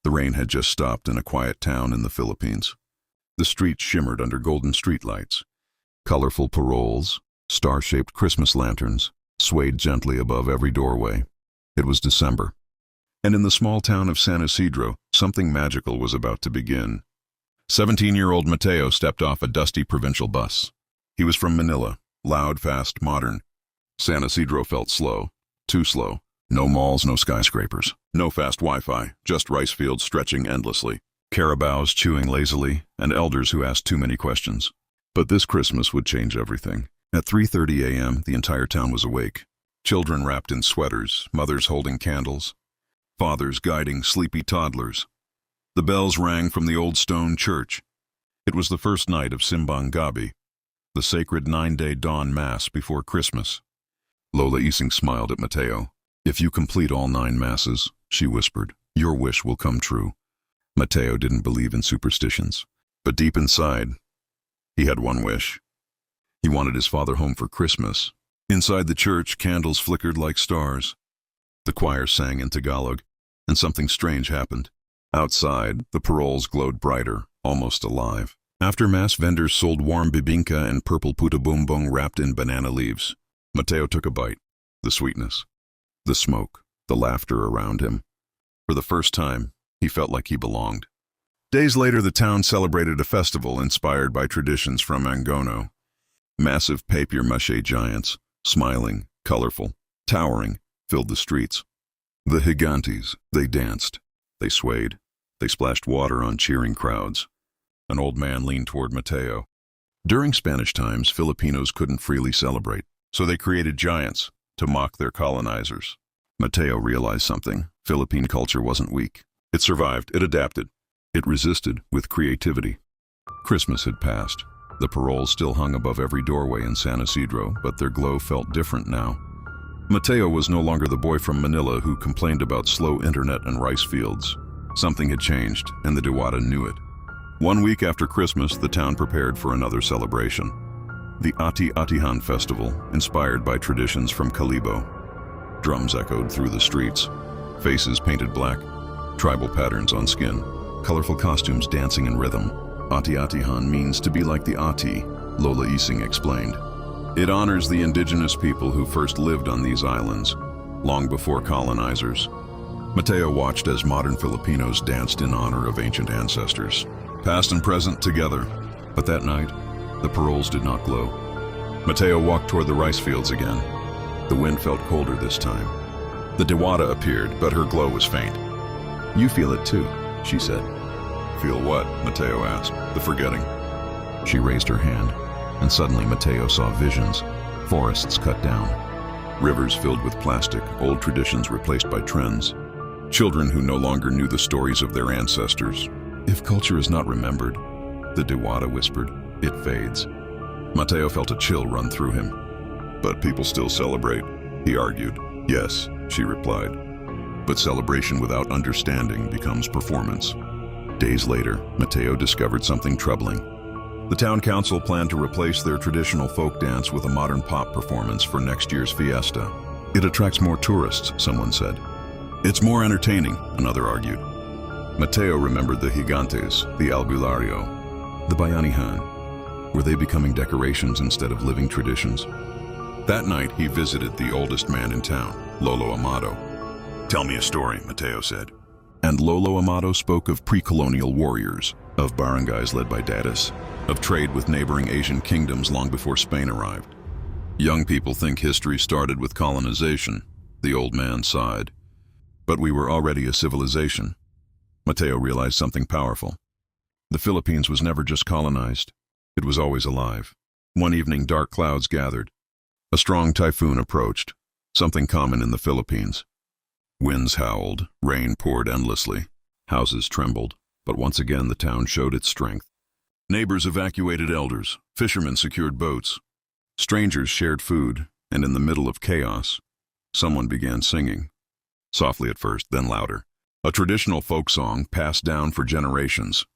The rain had just stopped in a quiet town in the Philippines. The streets shimmered under golden streetlights. Colorful paroles, star-shaped Christmas lanterns, swayed gently above every doorway. It was December, and in the small town of San Isidro, something magical was about to begin. 17-year-old Mateo stepped off a dusty provincial bus. He was from Manila, loud, fast, modern. San Isidro felt slow, too slow. No malls, no skyscrapers, no fast Wi-Fi, just rice fields stretching endlessly, carabaos chewing lazily, and elders who asked too many questions. But this Christmas would change everything. At 3:30 a.m., the entire town was awake. Children wrapped in sweaters, mothers holding candles, fathers guiding sleepy toddlers. The bells rang from the old stone church. It was the first night of Simbang Gabi, the sacred 9-day dawn mass before Christmas. Lola Ising smiled at Mateo. "If you complete all 9 masses," she whispered, "your wish will come true." Mateo didn't believe in superstitions, but deep inside, he had one wish. He wanted his father home for Christmas. Inside the church, candles flickered like stars. The choir sang in Tagalog, and something strange happened. Outside, the paroles glowed brighter, almost alive. After Mass, vendors sold warm bibingka and purple puto bumbong wrapped in banana leaves. Mateo took a bite. The sweetness, the smoke, the laughter around him. For the first time, he felt like he belonged. Days later, the town celebrated a festival inspired by traditions from Angono. Massive papier-mâché giants, smiling, colorful, towering, filled the streets. The gigantes, they danced, they swayed, they splashed water on cheering crowds. An old man leaned toward Mateo. During Spanish times, Filipinos couldn't freely celebrate, so they created giants to mock their colonizers. Mateo realized something. Philippine culture wasn't weak. It survived, it adapted, it resisted with creativity. Christmas had passed. The paroles still hung above every doorway in San Isidro, but their glow felt different now. Mateo was no longer the boy from Manila who complained about slow internet and rice fields. Something had changed, and the Diwata knew it. 1 week after Christmas, the town prepared for another celebration. The Ati-Atihan festival, inspired by traditions from Kalibo. Drums echoed through the streets, faces painted black, tribal patterns on skin, colorful costumes dancing in rhythm. Ati-Atihan means to be like the Ati, Lola Ising explained. It honors the indigenous people who first lived on these islands, long before colonizers. Mateo watched as modern Filipinos danced in honor of ancient ancestors, past and present together. But that night, the paroles did not glow. Mateo walked toward the rice fields again. The wind felt colder this time. The Diwata appeared, but her glow was faint. "You feel it too," she said. "Feel what?" Mateo asked. "The forgetting." She raised her hand, and suddenly Mateo saw visions. Forests cut down, rivers filled with plastic, old traditions replaced by trends. Children who no longer knew the stories of their ancestors. "If culture is not remembered," the Diwata whispered, "it fades." Mateo felt a chill run through him. "But people still celebrate," he argued. "Yes," she replied. "But celebration without understanding becomes performance." Days later, Mateo discovered something troubling. The town council planned to replace their traditional folk dance with a modern pop performance for next year's fiesta. "It attracts more tourists," someone said. "It's more entertaining," another argued. Mateo remembered the gigantes, the albulario, the bayanihan. Were they becoming decorations instead of living traditions? That night, he visited the oldest man in town, Lolo Amado. "Tell me a story," Mateo said. And Lolo Amado spoke of pre-colonial warriors, of barangays led by datas, of trade with neighboring Asian kingdoms long before Spain arrived. "Young people think history started with colonization," the old man sighed. "But we were already a civilization." Mateo realized something powerful. The Philippines was never just colonized. It was always alive. One evening, dark clouds gathered. A strong typhoon approached, something common in the Philippines. Winds howled, rain poured endlessly. Houses trembled, but once again the town showed its strength. Neighbors evacuated elders, fishermen secured boats. Strangers shared food, and in the middle of chaos, someone began singing. Softly at first, then louder. A traditional folk song passed down for generations.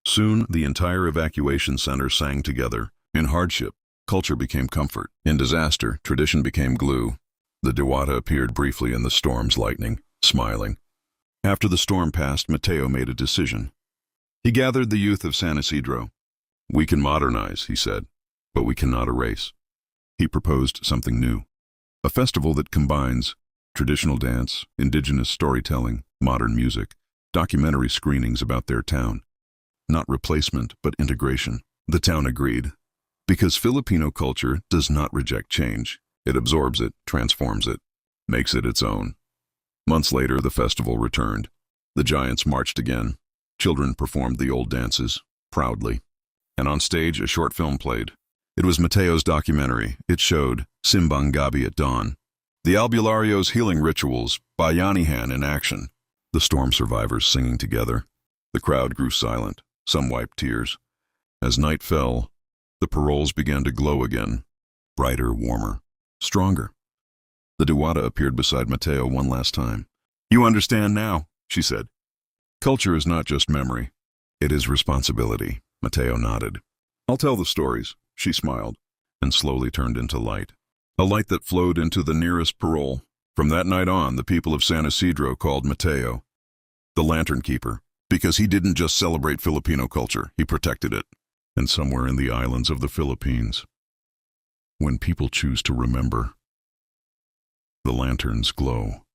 Soon, the entire evacuation center sang together. In hardship, culture became comfort. In disaster, tradition became glue. The Diwata appeared briefly in the storm's lightning, smiling. After the storm passed, Mateo made a decision. He gathered the youth of San Isidro. "We can modernize," he said, "but we cannot erase." He proposed something new, a festival that combines traditional dance, indigenous storytelling, modern music, documentary screenings about their town. Not replacement, but integration. The town agreed, because Filipino culture does not reject change. It absorbs it, transforms it, makes it its own. Months later, the festival returned. The giants marched again. Children performed the old dances, proudly. And on stage, a short film played. It was Mateo's documentary. It showed Simbang Gabi at dawn, the Albulario's healing rituals, Bayanihan in action, the storm survivors singing together. The crowd grew silent. Some wiped tears. As night fell, the paroles began to glow again, brighter, warmer, stronger. The diwata appeared beside Mateo one last time. "You understand now," she said. "Culture is not just memory. It is responsibility." Mateo nodded. "I'll tell the stories," she smiled, and slowly turned into light. A light that flowed into the nearest parole. From that night on, the people of San Isidro called Mateo the Lantern Keeper, because he didn't just celebrate Filipino culture, he protected it. And somewhere in the islands of the Philippines, when people choose to remember, the lanterns glow.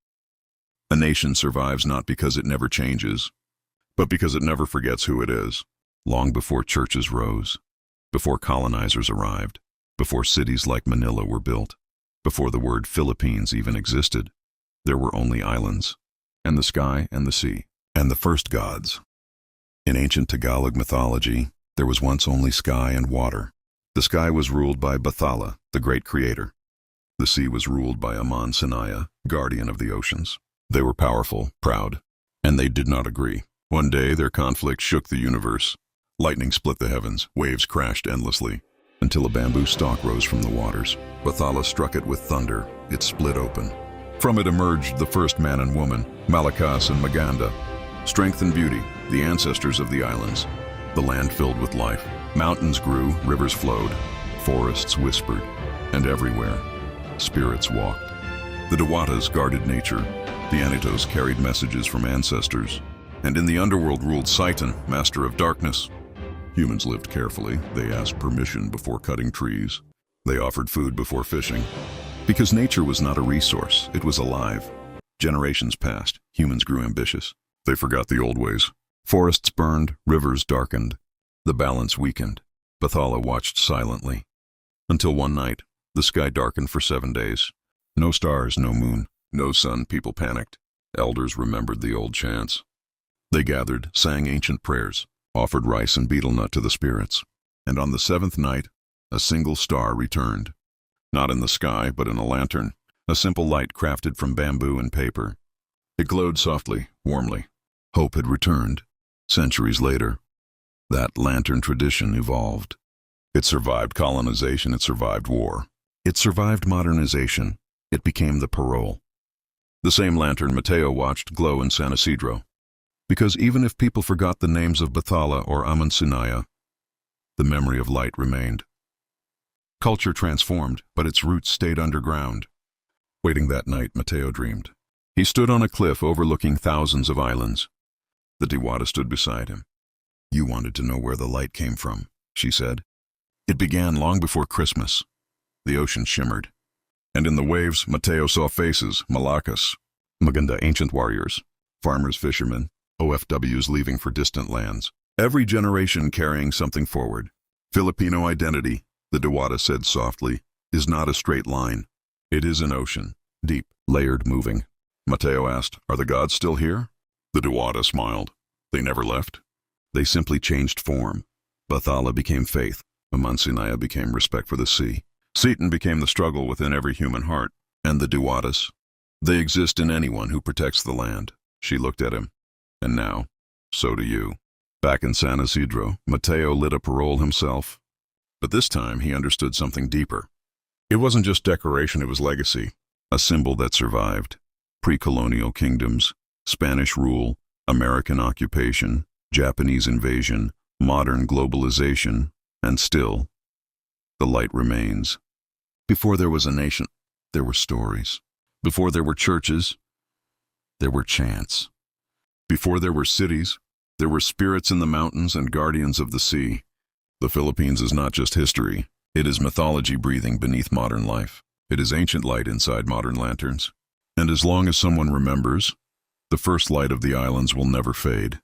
A nation survives not because it never changes, but because it never forgets who it is. Long before churches rose, before colonizers arrived, before cities like Manila were built, before the word Philippines even existed, there were only islands, and the sky and the sea, and the first gods. In ancient Tagalog mythology, there was once only sky and water. The sky was ruled by Bathala, the great creator. The sea was ruled by Aman Sinaya, guardian of the oceans. They were powerful, proud, and they did not agree. One day, their conflict shook the universe. Lightning split the heavens, waves crashed endlessly, until a bamboo stalk rose from the waters. Bathala struck it with thunder. It split open. From it emerged the first man and woman, Malakas and Maganda. Strength and beauty, the ancestors of the islands. The land filled with life. Mountains grew, rivers flowed, forests whispered, and everywhere, spirits walked. The diwatas guarded nature. The anitos carried messages from ancestors. And in the underworld ruled Satan, master of darkness. Humans lived carefully. They asked permission before cutting trees. They offered food before fishing. Because nature was not a resource, it was alive. Generations passed. Humans grew ambitious. They forgot the old ways. Forests burned, rivers darkened. The balance weakened. Bathala watched silently. Until one night, the sky darkened for 7 days. No stars, no moon, no sun. People panicked. Elders remembered the old chants. They gathered, sang ancient prayers, offered rice and betel nut to the spirits. And on the 7th night, a single star returned. Not in the sky, but in a lantern, a simple light crafted from bamboo and paper. It glowed softly, warmly. Hope had returned. Centuries later, that lantern tradition evolved. It survived colonization, it survived war. It survived modernization. It became the parole. The same lantern Mateo watched glow in San Isidro. Because even if people forgot the names of Bathala or Amansinaya, the memory of light remained. Culture transformed, but its roots stayed underground. Waiting that night, Mateo dreamed. He stood on a cliff overlooking thousands of islands. The diwata stood beside him. "You wanted to know where the light came from," she said. "It began long before Christmas." The ocean shimmered. And in the waves, Mateo saw faces, Malakas, Maganda, ancient warriors, farmers, fishermen, OFWs leaving for distant lands. Every generation carrying something forward. Filipino identity, the diwata said softly, is not a straight line. It is an ocean, deep, layered, moving. Mateo asked, "Are the gods still here?" The diwata smiled. "They never left. They simply changed form. Bathala became faith. Amansinaya became respect for the sea. Seton became the struggle within every human heart. And the diwatas, they exist in anyone who protects the land." She looked at him. "And now, so do you." Back in San Isidro, Mateo lit a parole himself. But this time he understood something deeper. It wasn't just decoration, it was legacy. A symbol that survived. Pre-colonial kingdoms, Spanish rule, American occupation, Japanese invasion, modern globalization, and still, the light remains. Before there was a nation, there were stories. Before there were churches, there were chants. Before there were cities, there were spirits in the mountains and guardians of the sea. The Philippines is not just history, it is mythology breathing beneath modern life. It is ancient light inside modern lanterns. And as long as someone remembers, the first light of the islands will never fade.